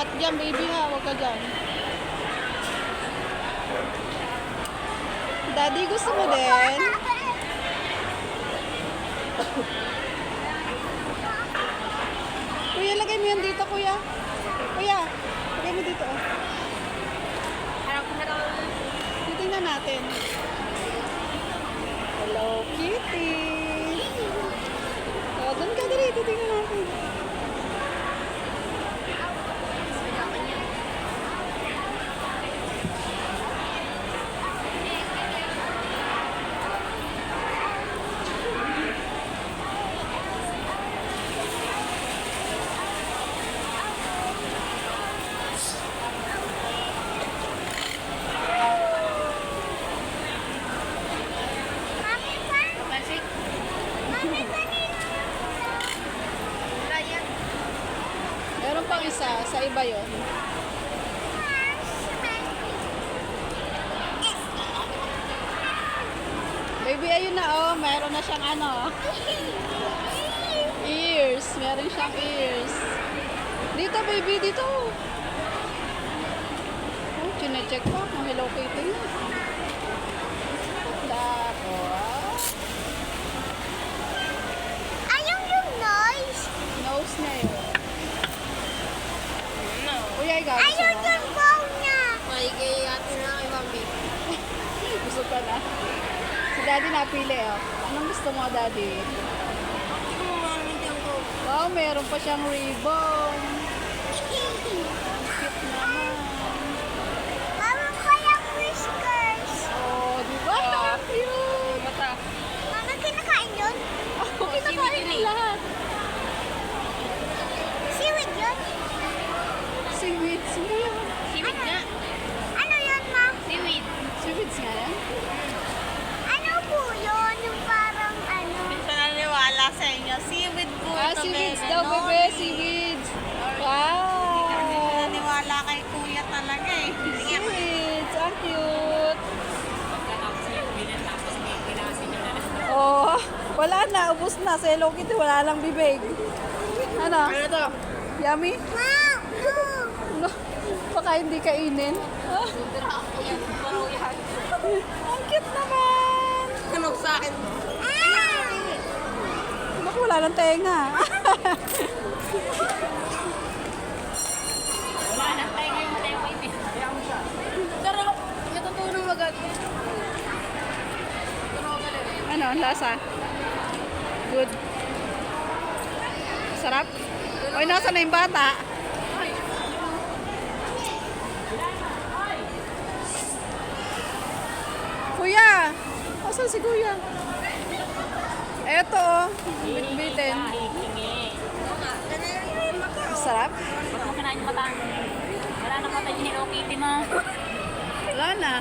Angat dyan, baby ha. Huwag ka dyan. Daddy, gusto mo din? Kuya, lagay mo yan dito, kuya. Kuya, lagay mo dito. Oh. Titingnan natin. Hello, Kitty. Oh, doon ka dali. Titingnan natin. Meron pang isa, sa iba yun. Baby, ayun na oh, meron na siyang ano. Ears, meron siyang ears. Dito baby, dito. Oh, chinecheck pa kung Hello Kitty na. Tapos, Ayaw yung noise. nose na yun. Kuya, ikaw, gusto Ayaw mo? yung bow niya. Gusto pa na. Si daddy napili oh. Anong gusto mo, daddy? Wow, meron pa siyang ribbon. Cute naman. Mama, kaya whiskers. Oh, di ba? Cute. Mama, kinakain yun? Oh, kinakain na lahat. Seaweed yun? Seaweed. Seaweed. Seaweed nga. Ano yun, ma? Seaweed. Seaweeds nga yan. Ano po yun? Yung parang ano? Hindi naniwala sa inyo. Seaweed po Ah, ito, seaweeds bebe. daw, No, bebe. Seaweeds. Wow. Hindi naniwala kay kuya talaga eh. Seaweeds. Ang cute. Oh, wala na. Ubus na. Sa Hello Kitty, wala lang bibig. Ano? Ano to? Yummy? Ma! No, baka hindi kainin. Ah, ang cute naman. Ano sa akin? Naku, wala ng tenga. Wala na tayo ngayon tayo baby. Pero, natutulong agad. Ano, ang lasa? Good. Sarap? Oy, nasa na yung bata? Kuya! Asan si kuya? Eto oh. Bitbitin. Sarap? Ba't mo kinain yung batang? Wala na patay yung Hello Kitty mo. Wala na.